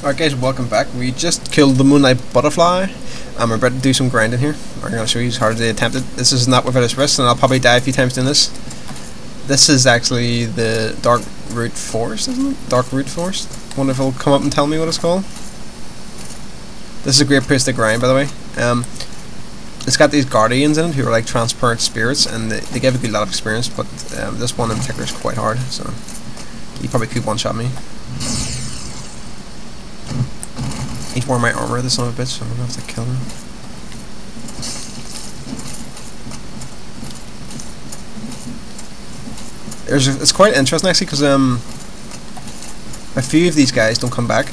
Alright guys, welcome back. We just killed the Moonlight Butterfly. We're about to do some grinding here. I'm going to show you how to attempt it. This is not without its risks, and I'll probably die a few times doing this. This is actually the Dark Root Forest, isn't it? Dark Root Forest. I wonder if it'll come up and tell me what it's called. This is a great place to grind, by the way. It's got these guardians in it who are like transparent spirits, and they give a good lot of experience, but this one in particular is quite hard, so he probably could one-shot me. He's wearing my armor, this son of a bitch, so I'm gonna have to kill him. It's quite interesting actually, because a few of these guys don't come back.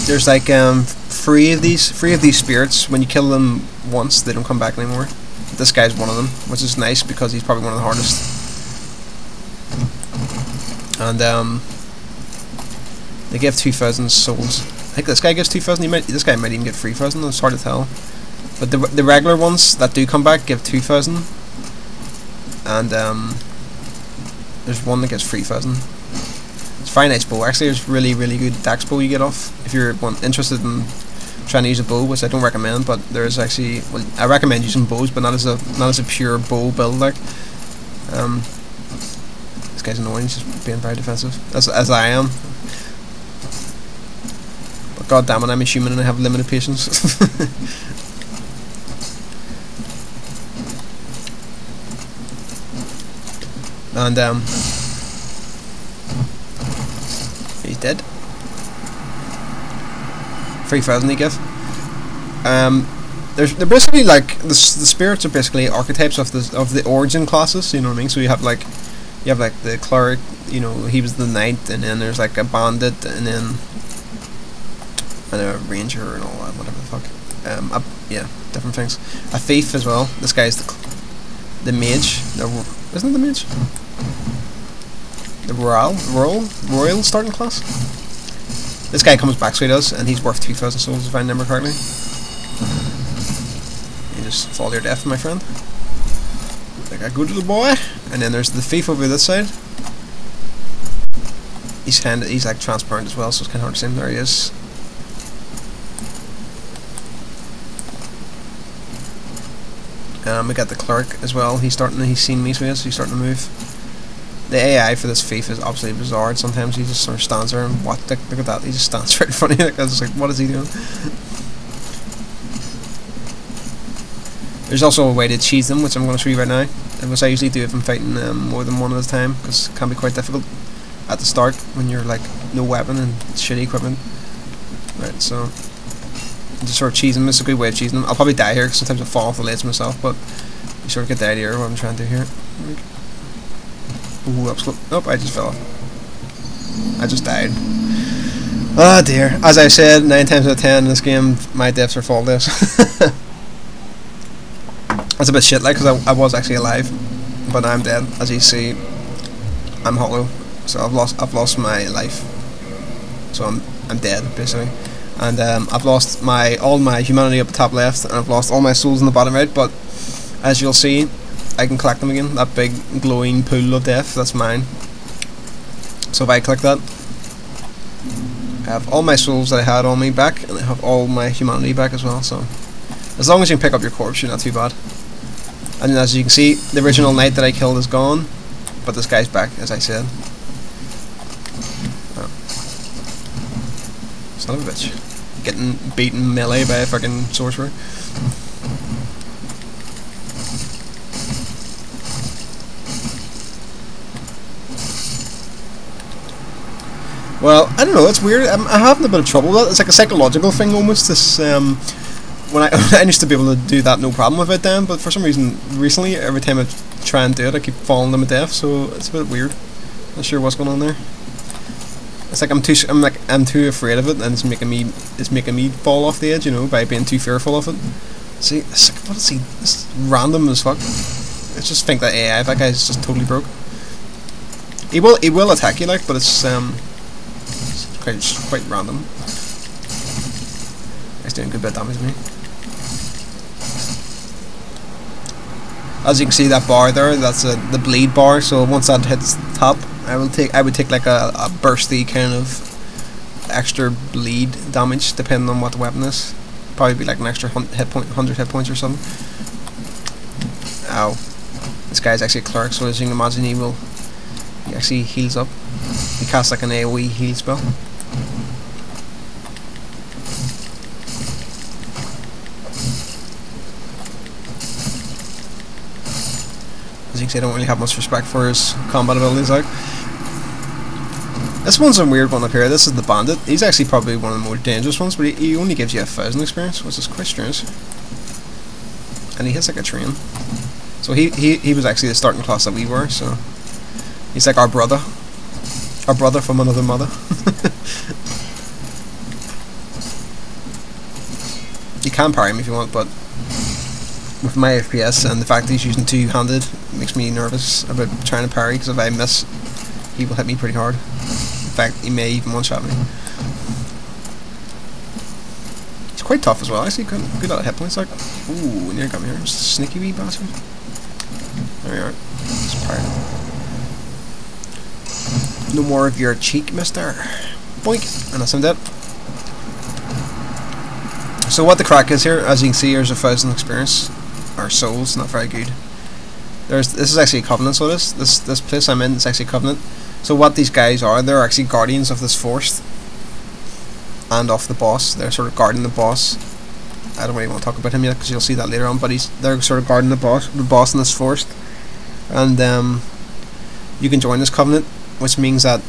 There's like three of these spirits. When you kill them once, they don't come back anymore. This guy's one of them, which is nice because he's probably one of the hardest. And they give 2,000 souls. I think this guy gives 2,000. This guy might even get 3,000. It's hard to tell. But the regular ones that do come back give 2,000, and there's one that gives 3,000. It's a very nice bow. Actually, there's really good dax bow you get off if you're interested in trying to use a bow, which I don't recommend. But there is actually, well, I recommend using bows, but not as a pure bow build like. This guy's annoying. He's just being very defensive, as I am. God damn it, I'm a human and I have limited patience. And he's dead. 3,000 he give. They're basically like the spirits are basically archetypes of the origin classes. You know what I mean? So you have like the cleric. You know, he was the knight, and then there's like a bandit, and then a ranger and all that, whatever the fuck. Yeah, different things. A thief as well. This guy's the mage. Isn't it the mage? The royal starting class. This guy comes back, so he does, and he's worth 2,000 souls if I remember correctly. You just fall to your death, my friend. Like a good little boy. And then there's the thief over this side. He's like transparent as well, so it's kind of hard to see him. There he is. We got the cleric as well. He's seen me, so he's starting to move. The AI for this thief is absolutely bizarre. Sometimes he just sort of stands there and what? Look at that. He just stands right in front of you. I was like, what is he doing? There's also a way to cheese them, which I'm going to show you right now. Which I usually do if I'm fighting more than one at a time, because it can be quite difficult at the start when you're like no weapon and shitty equipment. Right, so just sort of cheese them. It's a good way of cheesing them. I'll probably die here because sometimes I fall off the ledge myself, but you sort of get the idea of what I'm trying to do here. Ooh, that was close. Nope, I just fell off. I just died. Oh dear. As I said, 9 times out of 10 in this game, my deaths are fall deaths. That's a bit shit, like, because I was actually alive, but now I'm dead. As you see, I'm hollow, so I've lost my life. So I'm dead basically. And I've lost all my humanity up the top left, and I've lost all my souls in the bottom right, but as you'll see, I can collect them again. That big glowing pool of death, that's mine. So if I click that, I have all my souls that I had on me back, and I have all my humanity back as well, so as long as you can pick up your corpse, you're not too bad. And as you can see, the original knight that I killed is gone, but this guy's back, as I said. Oh. Son of a bitch. Getting beaten melee by a fucking sorcerer. Well, I don't know, it's weird. I'm having a bit of trouble with it. It's like a psychological thing almost. This when I used to be able to do that no problem with it then, but for some reason recently every time I try and do it I keep falling to my death, so it's a bit weird. Not sure what's going on there. It's like I'm too afraid of it, and it's making me fall off the edge, you know, by being too fearful of it. See, it's like, what is he? It's random as fuck. I just think that AI, that guy's just totally broke. He will attack you, like, but it's quite random. He's doing a good bit of damage to me. As you can see, that bar there, that's the bleed bar. So once that hits the top, I would take like a bursty kind of extra bleed damage depending on what the weapon is. Probably be like an extra 100 hit points or something. Ow. This guy's actually a cleric, so as you can imagine he actually heals up. He casts like an AoE heal spell. As you can see, I don't really have much respect for his combat abilities. Like, this one's a weird one up here. This is the bandit. He's actually probably one of the more dangerous ones, but he only gives you 1,000 experience, which is quite strange. And he hits like a train. So he was actually the starting class that we were. So he's like our brother from another mother. You can parry him if you want, but with my FPS and the fact that he's using two-handed makes me nervous about trying to parry, because if I miss, he will hit me pretty hard. In fact, he may even one-shot me. He's quite tough as well, actually. Good at hit points. Like, ooh, nearly got me here. Sneaky wee bastard. There we are. Just parry. No more of your cheek, mister. Boink! And that's him dead. So what the crack is here, as you can see, there's 1,000 experience. Or souls, not very good. This is actually a covenant, so this place I'm in is actually a covenant. So what these guys are, they're actually guardians of this forest. And of the boss. They're sort of guarding the boss. I don't really want to talk about him yet, because you'll see that later on, but they're sort of guarding the boss in this forest. And you can join this covenant, which means that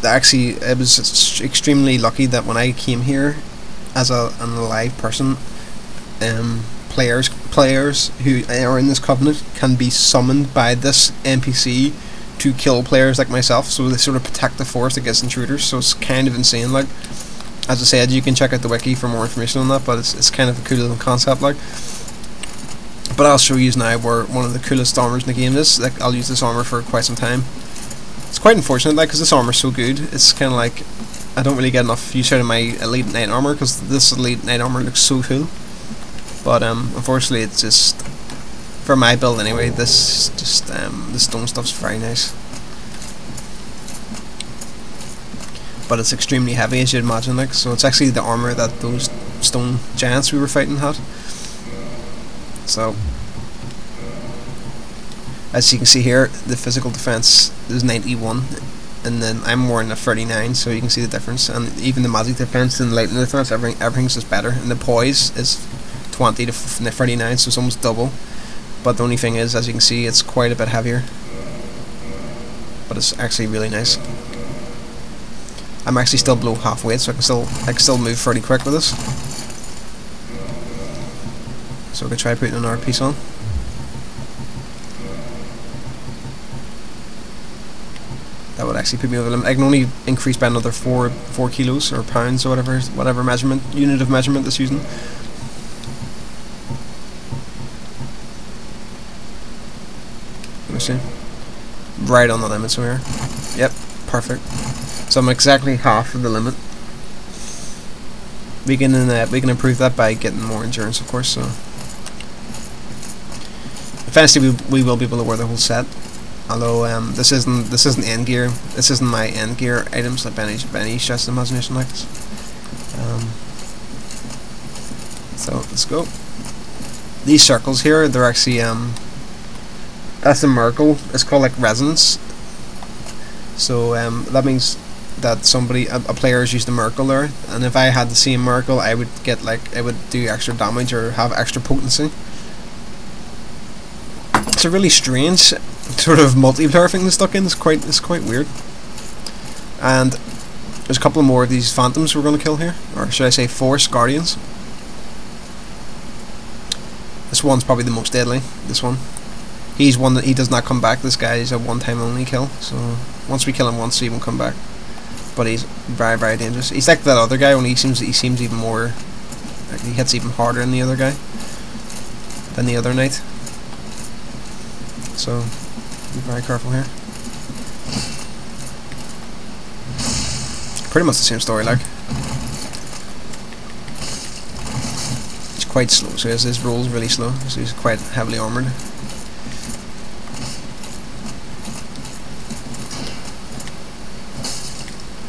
actually it was extremely lucky that when I came here as an alive person, players who are in this covenant can be summoned by this NPC to kill players like myself, so they sort of protect the forest against intruders. So it's kind of insane. Like, as I said, you can check out the wiki for more information on that, but it's kind of a cool little concept. Like, but I'll show you now where one of the coolest armors in the game is. Like, I'll use this armor for quite some time. It's quite unfortunate, like, because this armor's so good. It's kind of like I don't really get enough use out of my Elite Knight armor, because this Elite Knight armor looks so cool. But unfortunately, it's just, for my build anyway, the stone stuff's very nice. But it's extremely heavy, as you'd imagine, like, so it's actually the armor that those stone giants we were fighting had. So, as you can see here, the physical defense is 91, and then I'm wearing a 39, so you can see the difference. And even the magic defense and lightning defense, everything's just better. And the poise is 20 to 39, so it's almost double. But the only thing is, as you can see, it's quite a bit heavier. But it's actually really nice. I'm actually still below halfway, so I can still move pretty quick with this. So we can try putting another piece on. That would actually put me over the limit. I can only increase by another 4 kilos or pounds or whatever measurement unit of measurement it's using. Let me see. Right on the limit, so here. Yep, perfect. So I'm exactly half of the limit. We can improve that by getting more endurance, of course. So eventually we will be able to wear the whole set. Although this isn't end gear. This isn't my end gear items like by any stretch of imagination, like this. So let's go. These circles here, they're actually that's a miracle. It's called like resonance. So that means that a player has used a miracle there, and if I had the same miracle, I would get it would do extra damage or have extra potency. It's a really strange sort of multiplayer thing that's stuck in. It's quite weird. And there's a couple more of these phantoms we're going to kill here, or should I say forest guardians. This one's probably the most deadly. This one. He's one that he does not come back. This guy is a one-time only kill. So once we kill him once, he won't come back. But he's very, very dangerous. He's like that other guy, only he seems even more. Like, he hits even harder than the other guy, than the other knight. So be very careful here. Pretty much the same story, like. He's quite slow, so his roll's really slow. So he's quite heavily armoured.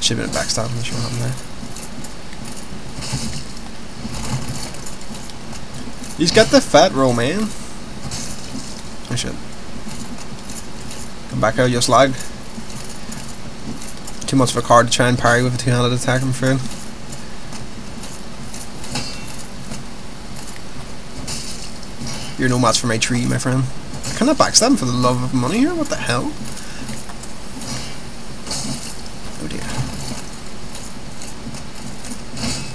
Should have been a backstab, I'm not sure what happened there. He's got the fat roll, man. Oh shit. Come back out, you slag. Too much of a card to try and parry with a two-handed attack, I'm afraid. You're no match for my tree, my friend. I cannot backstab him for the love of money here, what the hell? Oh dear.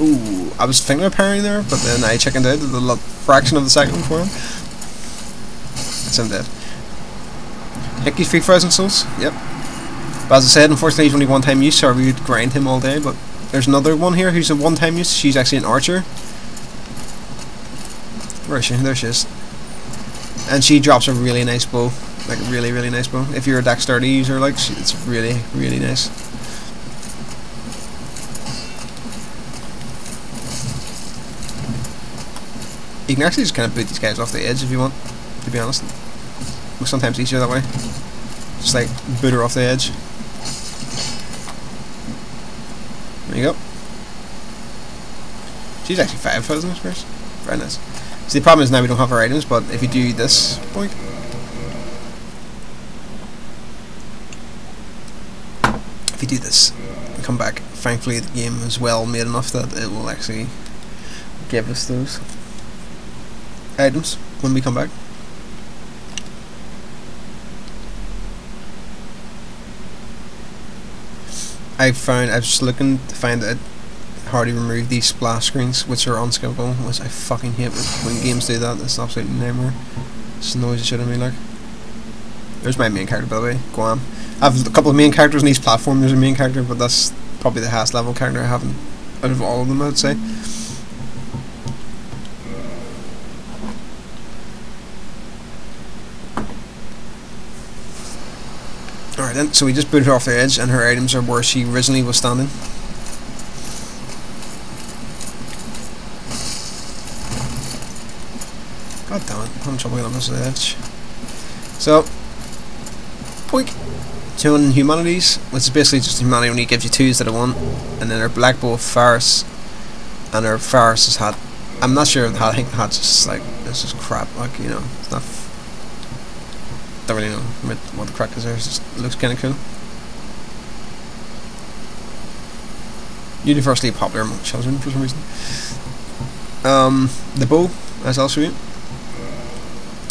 Ooh, I was thinking of parrying there, but then I chickened out at the fraction of the second for him. That's him dead. Hickey's 3,000 souls, yep. But as I said, unfortunately he's only one-time use, so we would grind him all day, but there's another one here who's a one-time use. She's actually an archer. Where is she? There she is. And she drops a really nice bow. Like a really, really nice bow. If you're a dexterity user, like, it's really, really nice. You can actually just kind of boot these guys off the edge if you want, to be honest. It's sometimes easier that way. Just like boot her off the edge. There you go. She's actually 5,000 experience. Very nice. So the problem is now we don't have our items, but if you do this point, if you do this and come back, thankfully the game is well made enough that it will actually give us those items when we come back. I was just looking to find out how to remove these splash screens, which are unskippable, which I fucking hate when games do that. It's absolutely nightmare. It's noise the shit out of me, like. There's my main character, by the way, Guam. I have a couple of main characters in each platform. There's a main character, but that's probably the highest level character I have out of all of them, I'd say. Alright then, so we just booted her off the edge, and her items are where she originally was standing. God damn it, I'm having trouble getting on this edge. So, boink! 2 on humanities, which is basically just humanity only gives you 2 instead of 1. And then her black bow of Faris, and her Faris' hat. I'm not sure of the hat, I think the hat's just like, it's just crap, like, you know, it's not. Don't really know what the crack is there, it just looks kinda cool. Universally popular among children for some reason. The bow, as I'll show you.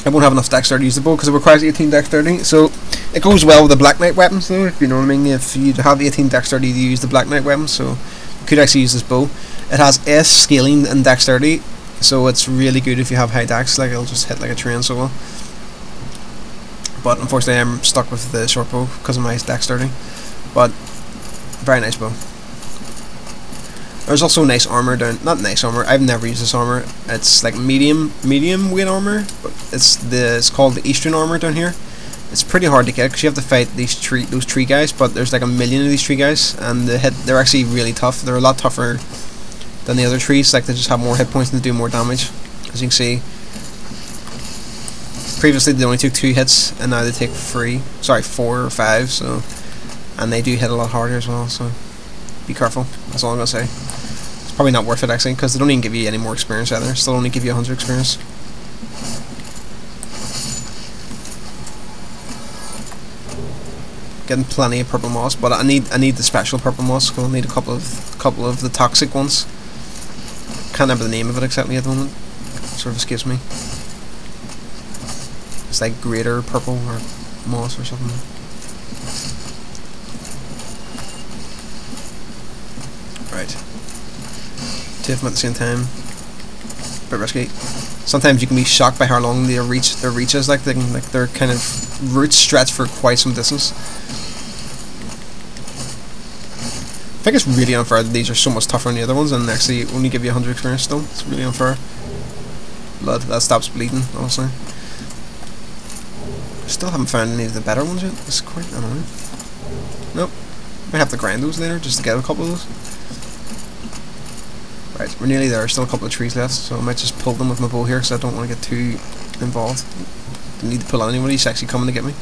I won't have enough dexterity to use the bow because it requires 18 dexterity, so it goes well with the Black Knight weapons though, if you know what I mean. If you have 18 dexterity to use the Black Knight weapon, so you could actually use this bow. It has S scaling and dexterity, so it's really good if you have high dex, like it'll just hit like a train so well. But unfortunately I'm stuck with the short bow because of my dexterity. But very nice bow. There's also nice armor down. Not nice armor. I've never used this armor. It's like medium weight armor, but it's called the Eastern armor down here. It's pretty hard to get because you have to fight those tree guys. But there's like a million of these tree guys, and they're actually really tough. They're a lot tougher than the other trees. Like they just have more hit points and they do more damage, as you can see. Previously they only took 2 hits, and now they take 4 or 5. So, and they do hit a lot harder as well. So, be careful. That's all I'm gonna say. It's probably not worth it actually, because they don't even give you any more experience either. Still only give you 100 experience. Getting plenty of purple moss, but I need the special purple moss. Because I need a couple of the toxic ones. Can't remember the name of it exactly at the moment. It sort of escapes me. It's like greater purple or moss or something. Right. 2 of them at the same time. Bit risky. Sometimes you can be shocked by how long their reach is. Like their kind of roots stretch for quite some distance. I think it's really unfair that these are so much tougher than the other ones and actually only give you 100 experience still. It's really unfair. Blood, that stops bleeding, honestly. Still haven't found any of the better ones yet. It's quite annoying. Nope. Might have to grind those later just to get a couple of those. Right, we're nearly there. Still a couple of trees left, so I might just pull them with my bow here because I don't want to get too involved. Don't need to pull on anybody. He's actually coming to get me.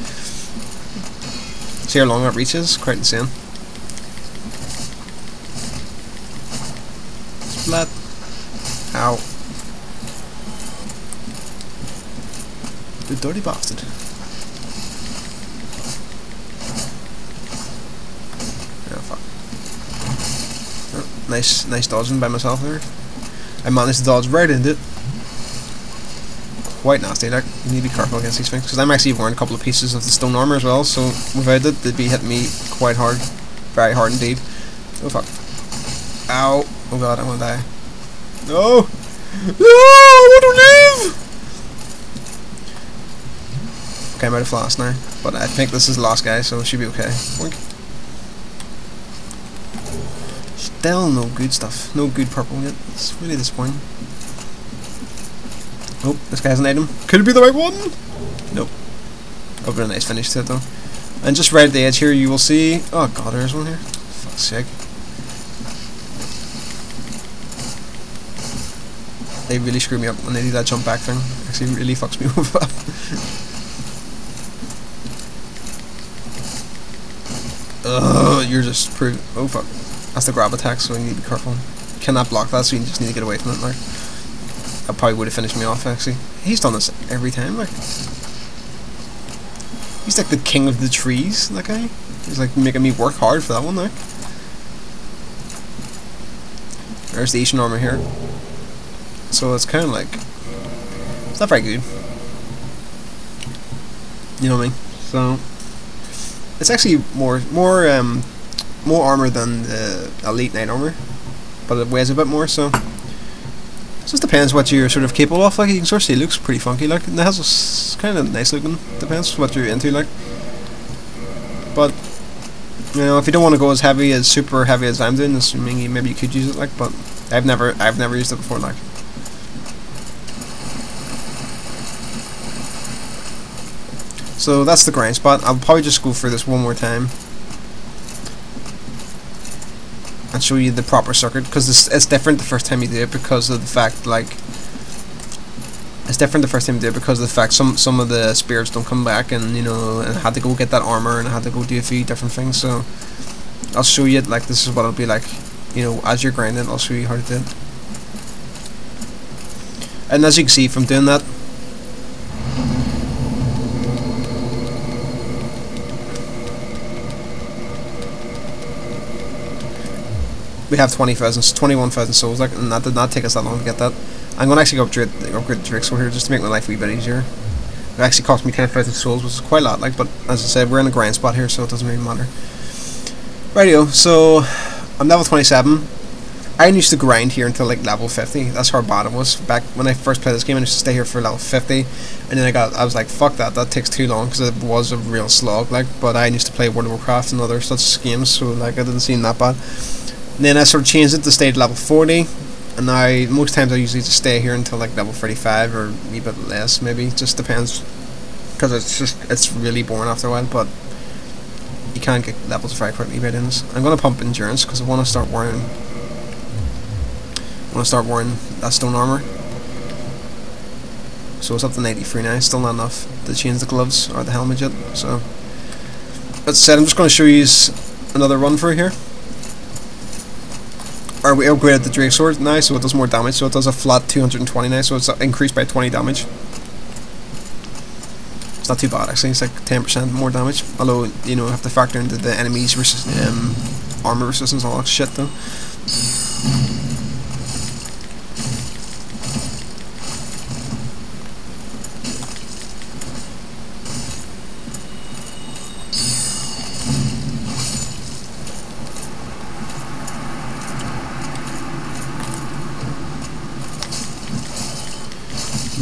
See how long that reach is? Quite insane. Flat. Ow. The dirty bastard. Oh fuck. Oh, nice dodging by myself there. I managed to dodge right into it. Quite nasty, like, you need to be careful against these things, because I'm actually wearing a couple of pieces of the stone armor as well, so without it, they'd be hitting me quite hard. Very hard indeed. Oh fuck. Ow. Oh god, I'm gonna die. No! No! I want to live! Okay, I'm out of flask now, but I think this is the last guy, so it should be okay. Boink. Still no good stuff. No good purple yet. It's really disappointing. Oh, this guy's an item. Could it be the right one? Nope. Oh, but a nice finish to it though. And just right at the edge here you will see... Oh god, there's one here. Fuck's sake. They really screw me up when they do that jump back thing. Actually really fucks me up. Ugh, you're just oh fuck. That's the grab attack, so you need to be careful. You cannot block that, so you just need to get away from it like. That probably would have finished me off actually. He's done this every time, like. He's like the king of the trees, that guy. He's like making me work hard for that one, like. There's the Asian armor here. So it's kind of like, it's not very good. You know what I mean? So it's actually more armor than the elite knight armor, but it weighs a bit more. So it just depends what you're sort of capable of. Like you can sort of see, it looks pretty funky. Like and it has a kind of nice looking. Depends what you're into, like. But you know, if you don't want to go as heavy as super heavy as I'm doing, assuming maybe you could use it, like. But I've never used it before, like. So that's the grind spot. I'll probably just go through this one more time and show you the proper circuit, because it's different the first time you do it because of the fact, like, some of the spirits don't come back, and you know, and I had to go get that armor, and I had to go do a few different things. So I'll show you, like, this is what it'll be like, you know, as you're grinding. I'll show you how to do it. And as you can see from doing that, we have 21,000 souls, like, and that did not take us that long to get that. I'm going to actually upgrade the trick sword here just to make my life a wee bit easier. It actually cost me 10,000 souls, which is quite a lot, like, but as I said, we're in a grind spot here, so it doesn't really matter. Rightio, so I'm level 27. I used to grind here until like level 50. That's how bad it was. Back when I first played this game, I used to stay here for level 50, and then I was like, fuck that takes too long, because it was a real slog, like. But I used to play World of Warcraft and other such games, so like it didn't seem that bad. And then I sort of changed it to stay at level 40, and now most times I usually just stay here until like level 35 or a wee bit less, maybe. It just depends, because it's really boring after a while. But you can get levels very quickly by doing this. I'm gonna pump endurance because I want to start wearing that stone armor. So it's up to 93 now. Still not enough to change the gloves or the helmet yet. So as I said, I'm just going to show you another run through here. Or we upgraded the Drake Sword now, so it does more damage. So it does a flat 220 now, so it's increased by 20 damage. It's not too bad actually. It's like 10% more damage. Although, you know, you have to factor into the enemies armor resistance and all that shit though.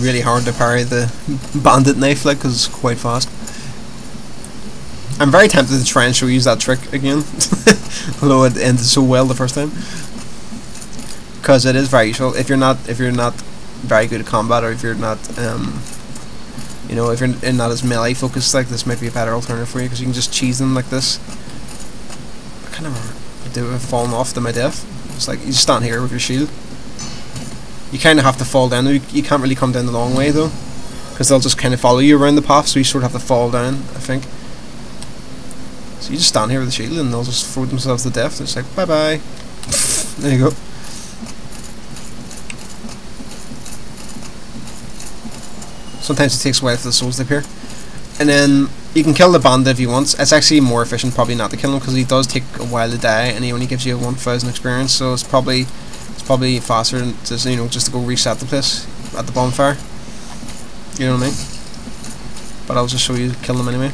Really hard to parry the bandit knife, like, because it's quite fast. I'm very tempted to try and show you that trick again, although it ended so well the first time. Because it is very useful if you're not very good at combat, or if you're not you know, if you're not as melee focused. Like, this might be a better alternative for you, because you can just cheese them like this. I kind of do it falling off to my death. It's like you just stand here with your shield. You kind of have to fall down. You can't really come down the long way though, because they'll just kind of follow you around the path. So you sort of have to fall down, I think. So you just stand here with the shield, and they'll just throw themselves to death. It's like, bye bye. There you go. Sometimes it takes a while for the souls to appear. And then you can kill the bandit if you want. It's actually more efficient probably not to kill him, because he does take a while to die, and he only gives you 1,000 experience. So it's probably faster than just, you know, just to go reset the place at the bonfire. You know what I mean? But I'll just show you kill them anyway.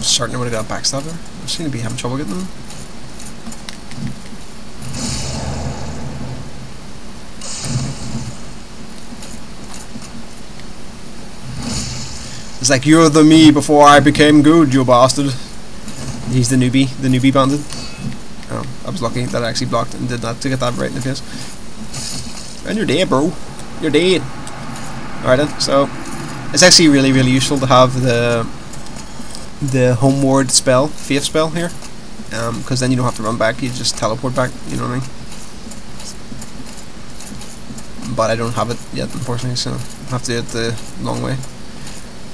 Starting to got a backstab there. I seem to be having trouble getting them. It's like, you're the me before I became good, you bastard. He's the newbie bandit. Oh, I was lucky that I actually blocked and did that to get that right in the face. And you're dead, bro. You're dead. Alright then, so it's actually really, really useful to have the homeward spell, faith spell here, because then you don't have to run back, you just teleport back, you know what I mean? But I don't have it yet, unfortunately, so I have to do it the long way.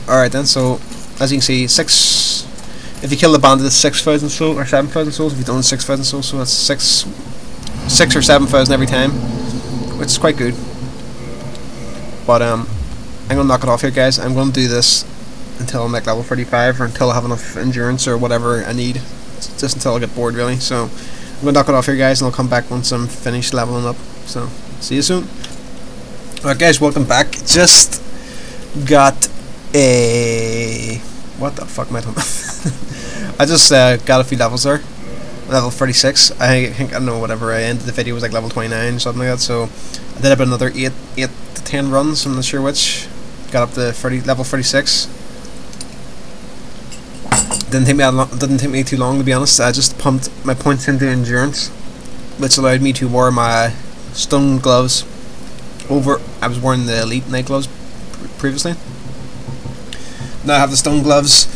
Alright then, so as you can see, if you kill the bandit, it's 6,000 souls, or 7,000 souls. If you don't, 6,000 souls, so that's 6 or 7,000 every time, which is quite good. But I'm gonna knock it off here, guys. I'm gonna do this until I'm like level 35, or until I have enough endurance or whatever I need, just until I get bored really. So I'm gonna knock it off here, guys, and I'll come back once I'm finished leveling up. So see you soon. Alright guys, welcome back. Just got a... what the fuck am I talking about? I just got a few levels there. Level 36. I think, I don't know, whatever, I ended the video was like level 29 or something like that, so I did about another 8 to 10 runs, I'm not sure which. Got up to level 36. Didn't take me too long, to be honest. I just pumped my points into endurance, which allowed me to wear my stone gloves over. I was wearing the elite night gloves previously. Now I have the stone gloves.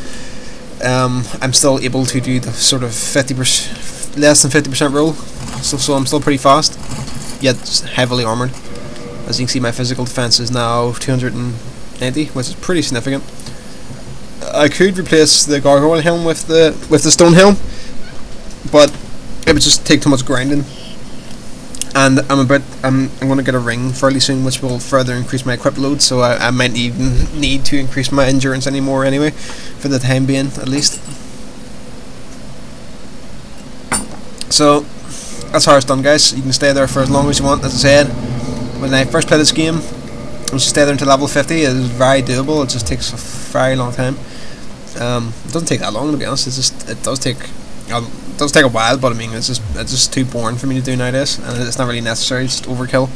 I'm still able to do the sort of 50%, less than 50% roll, so I'm still pretty fast, yet heavily armored. As you can see, my physical defense is now 290, which is pretty significant. I could replace the gargoyle helm with the stone helm, but it would just take too much grinding. And I'm going to get a ring fairly soon, which will further increase my equip load. So I might even need to increase my endurance anymore anyway, for the time being at least. So that's how it's done, guys. You can stay there for as long as you want. As I said, when I first played this game, I should stay there until level 50. It is very doable. It just takes a very long time. It doesn't take that long, to be honest. It does take a while, but I mean, it's just too boring for me to do nowadays, and it's not really necessary. It's just overkill.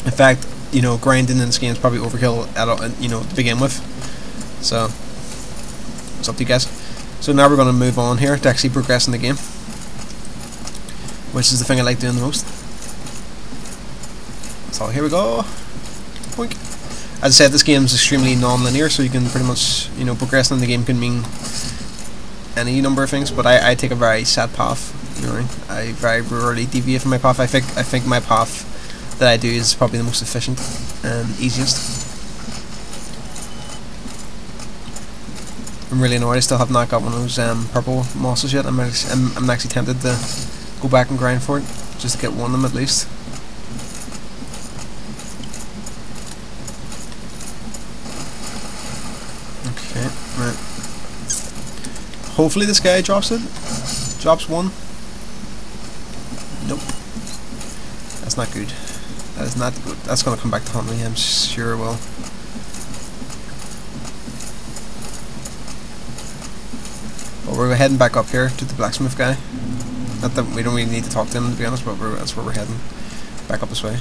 In fact, you know, grinding in this game is probably overkill to begin with. So it's up to you guys. So now we're going to move on here to actually progress in the game, which is the thing I like doing the most. So here we go. Boink. As I said, this game is extremely non-linear, so you can pretty much, you know, progressing in the game can mean any number of things, but I take a very set path. You know, I very rarely deviate from my path. I think my path that I do is probably the most efficient and easiest. I'm really annoyed I still have not got one of those purple mosses yet. I'm actually tempted to go back and grind for it, just to get one of them at least. Okay, right. Hopefully this guy drops it. Drops one. Nope. That's not good. That is not good. That's going to come back to haunt me, I'm sure it will. But we're heading back up here to the blacksmith guy. Not that we don't really need to talk to him, to be honest, but that's where we're heading. Back up this way.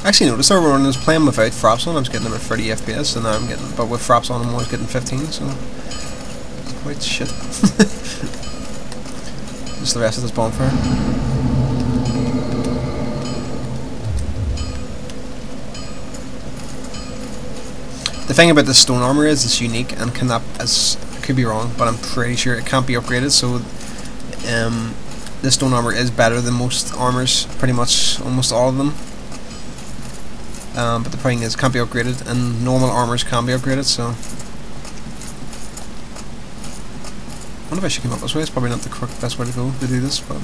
Actually, notice earlier when I was playing without fraps on, I was getting them at 30 FPS, and now I'm getting, but with fraps on, I'm always getting 15, so it's quite shit. Just the rest of this bonfire. The thing about this stone armor is it's unique and cannot, I could be wrong, but I'm pretty sure it can't be upgraded, so this stone armor is better than most armors, pretty much almost all of them. But the thing is, it can't be upgraded, and normal armors can be upgraded. So, I wonder if I should come up this way. It's probably not the correct best way to go to do this, but.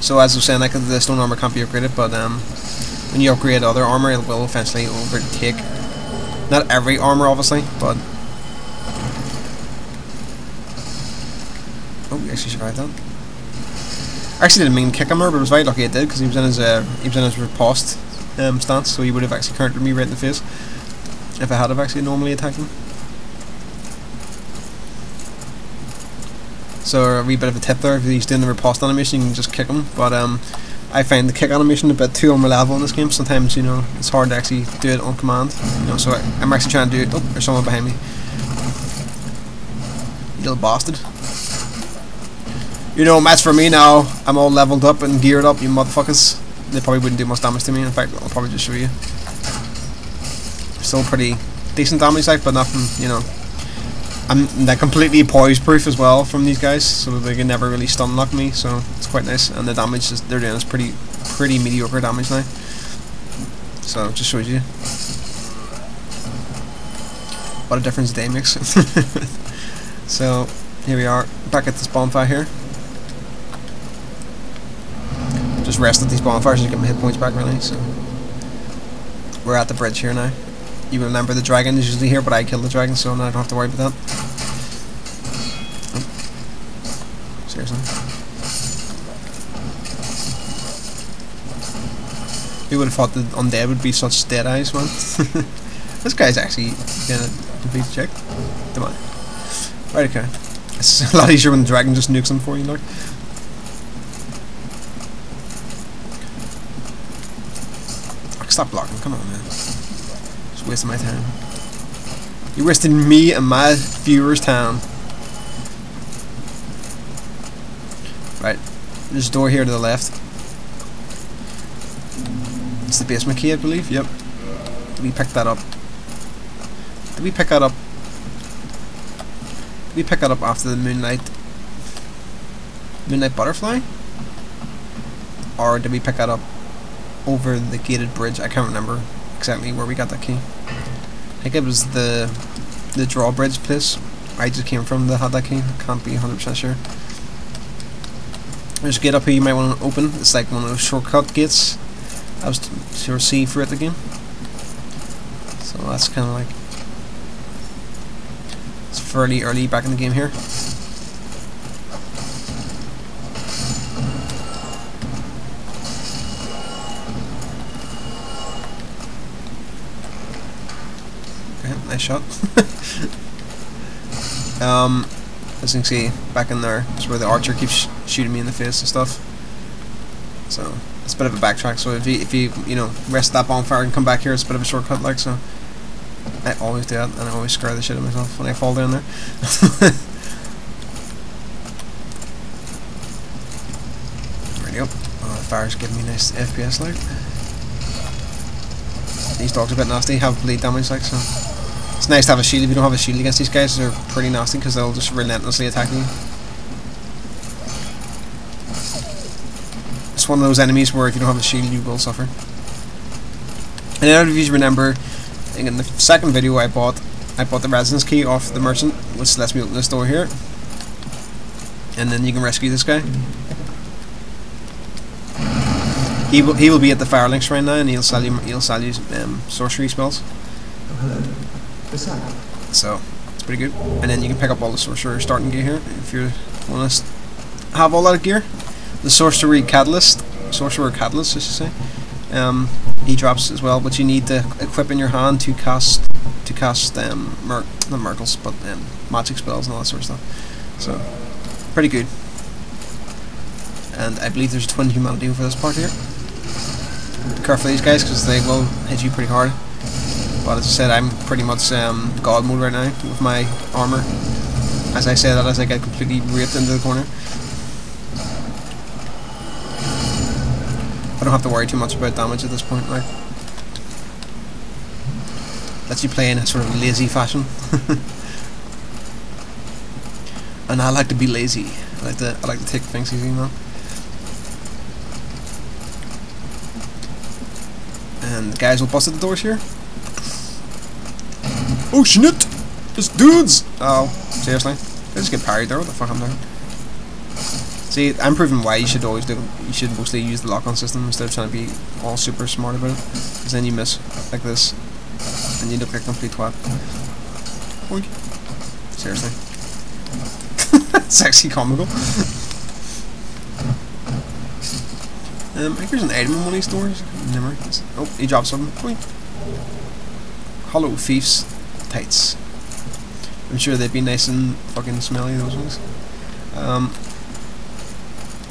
So as I was saying, like, the stone armor can't be upgraded, but when you upgrade other armor, it will eventually overtake. Not every armor, obviously, but. Oh, we actually survived that. I actually didn't mean to kick him, but I was very lucky it did, because he was in his riposte stance, so he would have actually countered me right in the face if I had have actually normally attacked him. So a wee bit of a tip there: if he's doing the riposte animation, you can just kick him. But I find the kick animation a bit too unreliable in this game. Sometimes, you know, it's hard to actually do it on command. You know, so I'm actually trying to do it. Oh, there's someone behind me. You little bastard. You know, match for me now. I'm all leveled up and geared up, you motherfuckers. They probably wouldn't do much damage to me. In fact, I'll probably just show you. Still pretty decent damage, like, but nothing, you know. I'm like completely poise proof as well from these guys, so they can never really stun lock me. So it's quite nice, and the damage they're doing is pretty mediocre damage now. So it just shows you what a difference a day makes. So here we are, back at this bonfire here. Just rest at these bonfires to get my hit points back, really. So we're at the bridge here now. You remember the dragon is usually here, but I killed the dragon, so now I don't have to worry about that. Oh. Seriously. Who would have thought that undead would be such dead eyes, man? This guy's actually gonna complete the check. Come on. Right, okay. It's a lot easier when the dragon just nukes him for you, look. Stop blocking, come on, man. Just wasting my time. You're wasting me and my viewers' time. Right, there's a door here to the left. It's the basement key, I believe. Yep. Did we pick that up? Did we pick that up? Did we pick that up after the Moonlight Butterfly? Or did we pick that up over the gated bridge? I can't remember exactly where we got that key. I think it was the drawbridge place I just came from that had that key. Can't be 100% sure. There's a gate up here you might want to open. It's like one of those shortcut gates. I was sort of see through it again. So that's kind of like, it's fairly early back in the game here. Nice shot. As you can see, back in there is where the archer keeps shooting me in the face and stuff. So it's a bit of a backtrack. So if you rest that bonfire and come back here, it's a bit of a shortcut, like so. I always do that, and I always scare the shit out of myself when I fall down there. There we go. Oh, the fire's giving me nice FPS, like. These dogs are a bit nasty, have bleed damage, like so. It's nice to have a shield. If you don't have a shield against these guys, they're pretty nasty because they'll just relentlessly attack you. It's one of those enemies where if you don't have a shield, you will suffer. And then if you remember, I think in the second video I bought the residence key off the merchant, which lets me open this door here. And then you can rescue this guy. He will be at the Firelink Shrine now, and he'll sell you sorcery spells. Oh, hello. So it's pretty good. And then you can pick up all the sorcerer starting gear here if you want to have all that gear. The sorcerer catalyst, I should say. He drops as well, but you need to equip in your hand to cast not miracles, but magic spells and all that sort of stuff. So pretty good. And I believe there's a twin humanity over this part here. Be careful of these guys because they will hit you pretty hard. But as I said, I'm pretty much God mode right now with my armor. As I say that, as I get completely raped into the corner. I don't have to worry too much about damage at this point, right? Lets you play in a sort of lazy fashion. and I like to be lazy. I like to take things easy, man. And the guys will bust at the doors here. Oh shit! It's dudes! Oh, seriously? I just get parried there. What the fuck am I doing? See, I'm proving why you should always you should mostly use the lock-on system instead of trying to be all super smart about it. Because then you miss like this, and you look like a complete twat. Oink. Seriously. It's actually comical. I think there's an item in one of these doors. Never. Oh, he dropped something. Oink. Hollow Thief's Tights. I'm sure they'd be nice and fucking smelly, those ones.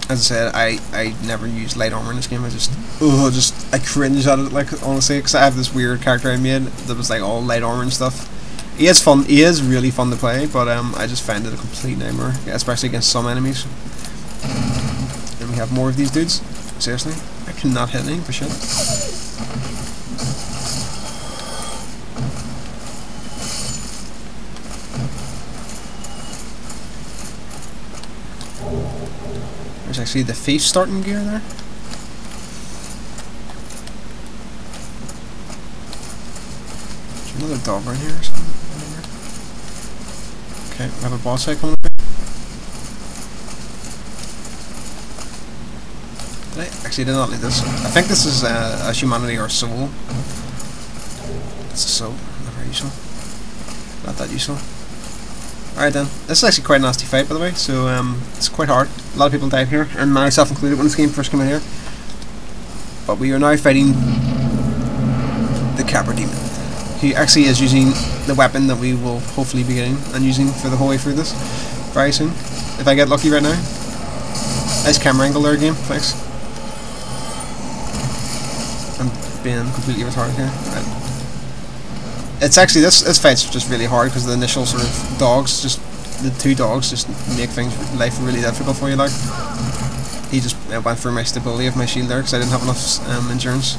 As I said, I never use light armor in this game. I cringe at it, like, honestly, because I have this weird character I made that was like all light armor and stuff. He is fun. He is really fun to play, but I just find it a complete nightmare, especially against some enemies. And we have more of these dudes. Seriously, I cannot hit anything for shit. There's actually the thief starting gear there. There's another dog right here or something. Okay, we have a boss fight coming up. Actually, did not need this. I think this is a humanity or a soul. It's a soul, not very useful. Not that useful. Alright then, this is actually quite a nasty fight, by the way, so it's quite hard. A lot of people died here, and myself included when this game first came in here. But we are now fighting the Capra demon. He actually is using the weapon that we will hopefully be getting and using for the whole way through this very soon. If I get lucky right now. Nice camera angle there, game, thanks. I'm being completely retarded here. Right. It's actually, this fight's just really hard because the initial sort of dogs, just the two dogs, just make life really difficult for you. Like, he just went for my stability of my shield there because I didn't have enough endurance.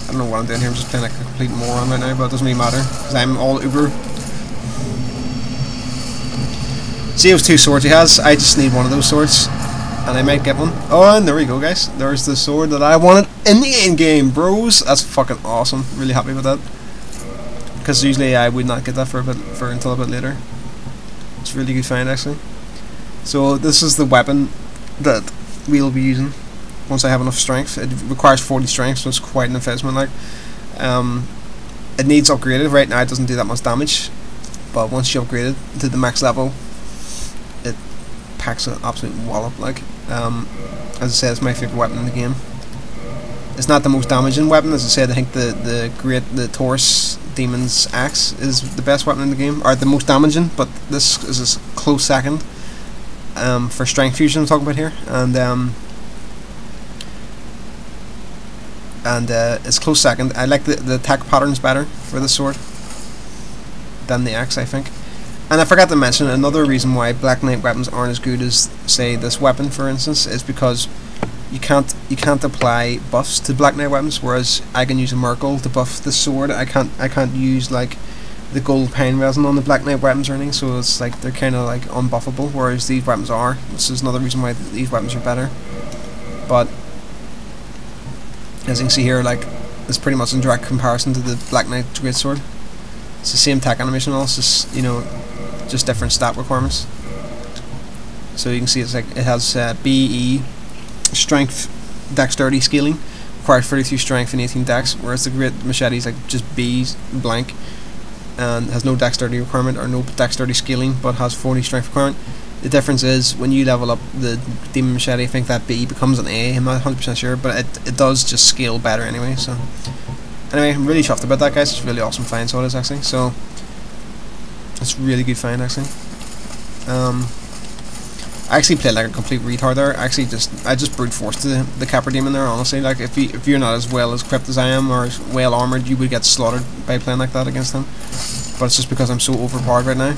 I don't know what I'm doing here. I'm just playing like a complete moron right now, but it doesn't really matter because I'm all uber. See those two swords he has? I just need one of those swords, and I might get one. Oh, and there we go, guys. There's the sword that I wanted in the end game, bros. That's fucking awesome. Really happy with that. Because usually I would not get that until a bit later. It's a really good find, actually. So this is the weapon that we'll be using once I have enough strength. It requires 40 strength, so it's quite an investment. Like, it needs upgraded. Right now it doesn't do that much damage, but once you upgrade it to the max level, it packs an absolute wallop. Like, as I said, it's my favorite weapon in the game. It's not the most damaging weapon, as I said. I think the Taurus Demon's Axe is the best weapon in the game, or the most damaging, but this is a close second for strength fusion I'm talking about here, and it's close second. I like the attack patterns better for the sword than the axe, I think. And I forgot to mention, another reason why Black Knight weapons aren't as good as, say, this weapon, for instance, is because you can't apply buffs to Black Knight weapons, whereas I can use a Merkle to buff the sword. I can't use like the gold pine resin on the Black Knight weapons or anything, so it's like they're kind of like unbuffable, whereas these weapons are. This is another reason why these weapons are better. But as you can see here, like, it's pretty much in direct comparison to the Black Knight greatsword. It's the same attack animation, all. It's just, you know, just different stat requirements. So you can see it's like it has BE strength, dexterity scaling, requires 33 strength and 18 dex, whereas the great machete is like just B blank and has no dexterity requirement or no dexterity scaling, but has 40 strength requirement. The difference is when you level up the demon machete, I think that B becomes an A. I'm not 100% sure, but it does just scale better anyway. So anyway, I'm really chuffed about that, guys. It's a really awesome find, so it is actually. So it's a really good find, actually. I actually played like a complete retard there. I just brute forced the Capra demon there, honestly. Like, if you're not as well equipped as I am or as well armored, you would get slaughtered by playing like that against him. But it's just because I'm so overpowered right now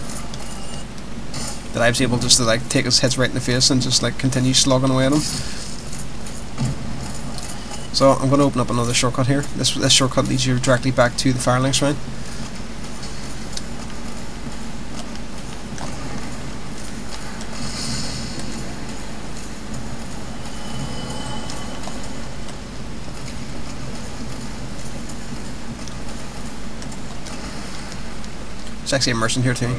that I was able just to like take his hits right in the face and just like continue slugging away at him. So I'm going to open up another shortcut here. This shortcut leads you directly back to the Firelink Shrine. There's actually a merchant here too.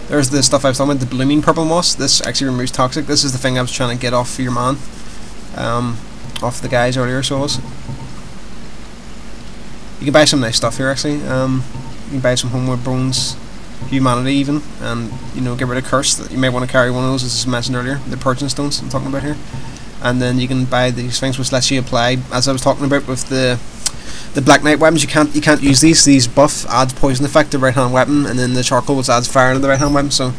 There's the stuff I was talking about, the blooming purple moss. This actually removes toxic. This is the thing I was trying to get off your man, off the guys earlier. So it was. You can buy some nice stuff here actually. You can buy some homeward bones, humanity even, and you know, get rid of curse. That you may want to carry one of those, as I mentioned earlier, the purging stones I'm talking about here. And then you can buy these things which lets you apply, as I was talking about with the Black Knight weapons. You can't use these. These buff adds poison effect to the right hand weapon, and then the charcoal which adds fire to the right hand weapon. So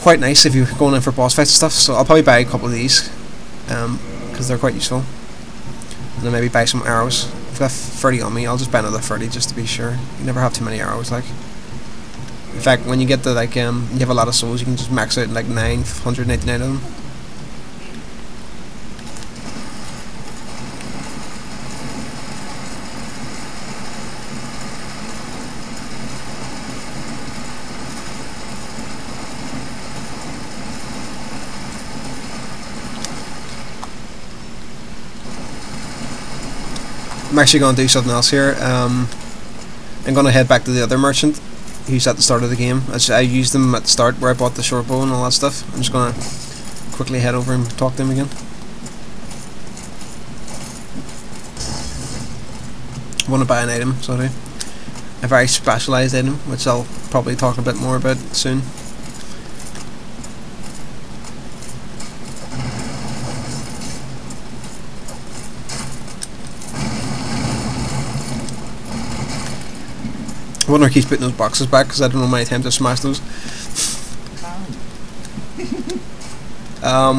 quite nice if you're going in for boss fights and stuff. So I'll probably buy a couple of these because they're quite useful. And then maybe buy some arrows. I've got 30 on me. I'll just buy another 30 just to be sure. You never have too many arrows, like. In fact, when you get to like you have a lot of souls, you can just max out like 999 of them. I'm actually going to do something else here. I'm going to head back to the other merchant who's at the start of the game. I used them at the start where I bought the short bow and all that stuff. I'm just going to quickly head over and talk to him again. I want to buy an item, so I do. A very specialised item, which I'll probably talk a bit more about soon. I wonder if he keeps putting those boxes back because I don't know how many times I've smashed those. I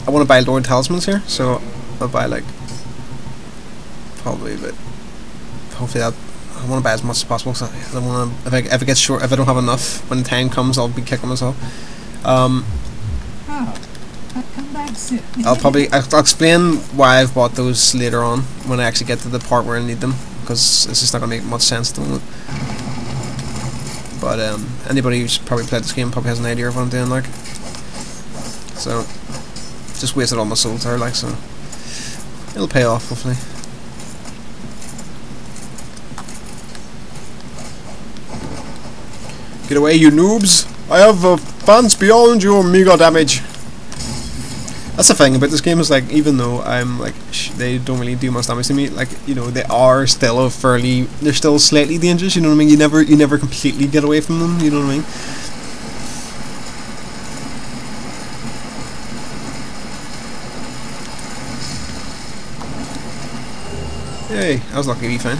want to buy Lord Talismans here, so I'll buy like probably, but hopefully that I want to buy as much as possible. Cause I don't want to. If it gets short, if I don't have enough when the time comes, I'll be kicking myself. I'll explain why I've bought those later on when I actually get to the part where I need them, because it's just not going to make much sense at the moment. But anybody who's probably played this game probably has an idea of what I'm doing, like. So just wasted all my souls there, like, so it'll pay off hopefully. Get away, you noobs! I have advanced beyond your mega damage. That's the thing about this game, is like, even though I'm like they don't really do much damage to me, like, you know, they are still they're still slightly dangerous, you know what I mean? You never completely get away from them, you know what I mean? Hey, I was lucky to be fine.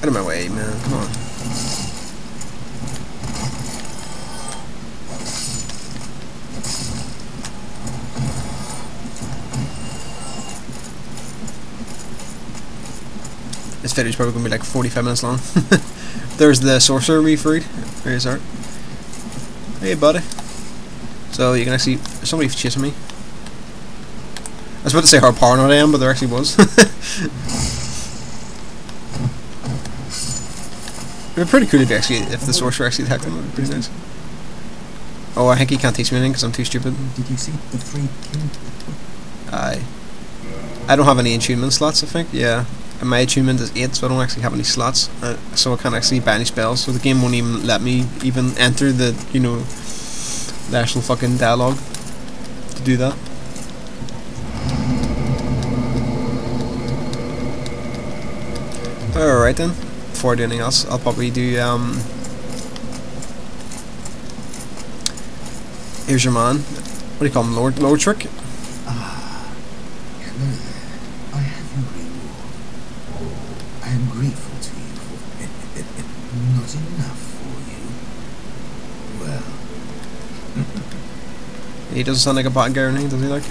Out of my way, man, come on. This video's probably going to be like 45 minutes long. There's the sorcerer we freed. There is Art. Hey, buddy. So you can actually... somebody chasing me. I was about to say how paranoid I am, but there actually was. It would be pretty cool if the sorcerer actually attacked him. It would be pretty nice. Oh, I think he can't teach me anything because I'm too stupid. Did you see the free king? I don't have any attunement slots, I think. Yeah. And my attunement is 8, so I don't actually have any slots. So I can't actually buy any spells. So the game won't even let me even enter the, you know, the actual fucking dialogue to do that. Alright then. Before I do anything else, I'll probably do, here's your man. What do you call him? Lord Trick? Ah, hello there. I have your reward. I am grateful to you for not enough for you. Well. He doesn't sound like a bad guy or anything, does he, like?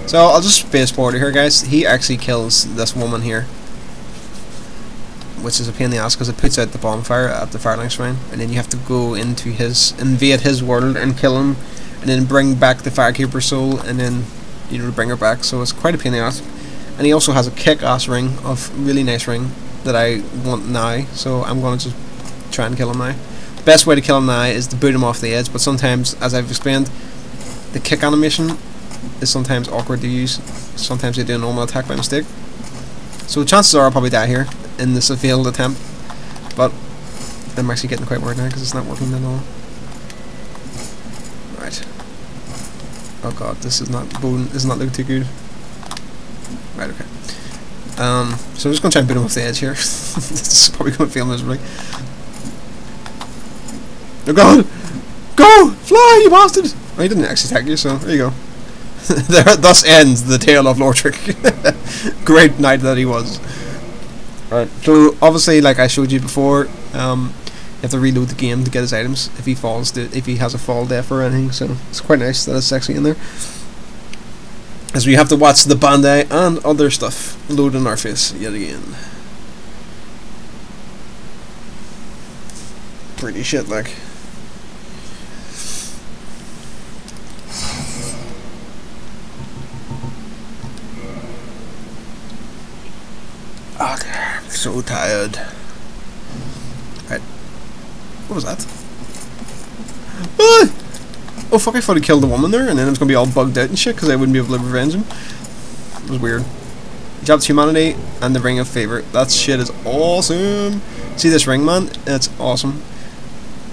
So I'll just space forward here, guys. He actually kills this woman here, which is a pain in the ass because it puts out the bonfire at the Firelink Shrine, and then you have to go into invade his world and kill him, and then bring back the Firekeeper soul, and then, you know, bring her back. So it's quite a pain in the ass. And he also has a kick-ass ring, really nice ring that I want now. So I'm going to just try and kill him now. Best way to kill him now is to boot him off the edge, but sometimes, as I've explained, the kick animation is sometimes awkward to use. Sometimes they do a normal attack by mistake. So chances are I'll probably die here in this failed attempt. But I'm actually getting quite worried now because it's not working at all. Right. Oh god, this is not looking too good. Right, okay. So I'm just gonna try and boot him off the edge here. This is probably gonna fail miserably. Oh god! Go! Fly, you bastard! Oh, he didn't actually attack you, so there you go. Thus ends the tale of Lord Trick. Great knight that he was. Right, so obviously, like I showed you before, you have to reload the game to get his items if he falls, if he has a fall death or anything. So it's quite nice that it's actually in there. As we have to watch the Bandai and other stuff load in our face yet again. Pretty shit, like. Okay, I'm so tired. Right. What was that? Ah! Oh fuck, I thought he killed the woman there and then it was going to be all bugged out and shit because I wouldn't be able to revenge him. It was weird. He dropped humanity and the ring of favor. That shit is awesome. See this ring, man? It's awesome.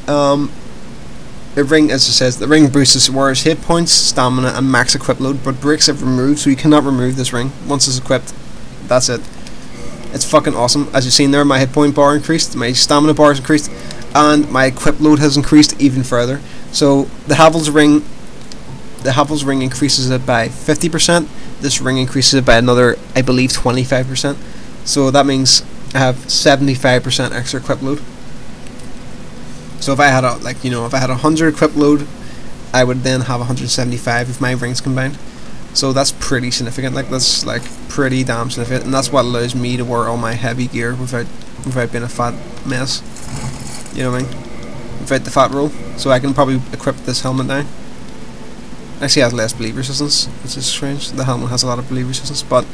The ring, as it says, the ring boosts warrior's hit points, stamina and max equip load, but breaks if removed, so you cannot remove this ring. Once it's equipped, that's it. It's fucking awesome. As you've seen there, my hit point bar increased, my stamina bar has increased, and my equip load has increased even further. So the Havel's ring increases it by 50%. This ring increases it by another, I believe, 25%. So that means I have 75% extra equip load. So if I had if I had 100 equip load, I would then have 175 if my rings combined. So that's pretty significant. Like that's like pretty damn significant, and that's what allows me to wear all my heavy gear without being a fat mess. You know what I mean? Without the fat roll. So I can probably equip this helmet now. Actually, it has less bleed resistance, which is strange. The helmet has a lot of bleed resistance, but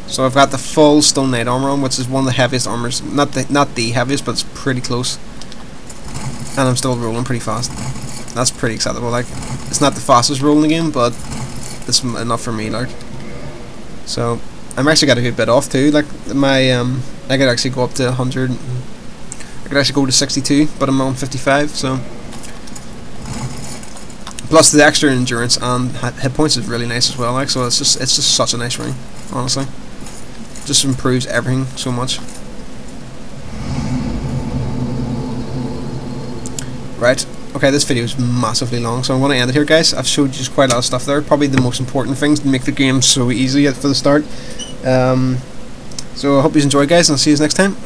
so I've got the full Stone Knight armor on, which is one of the heaviest armors. Not the heaviest, but it's pretty close. And I'm still rolling pretty fast. That's pretty acceptable. Like, it's not the fastest roll in the game, but it's enough for me. Like, so I'm actually got a good bit off too. Like my I could actually go up to 100. I could actually go to 62, but I'm on 55. So plus the extra endurance and hit points is really nice as well. Like, so it's just such a nice ring, honestly. Just improves everything so much. Right, okay, this video is massively long, so I'm going to end it here, guys. I've showed you quite a lot of stuff there, probably the most important things to make the game so easy for the start. So I hope you enjoyed, guys, and I'll see you next time.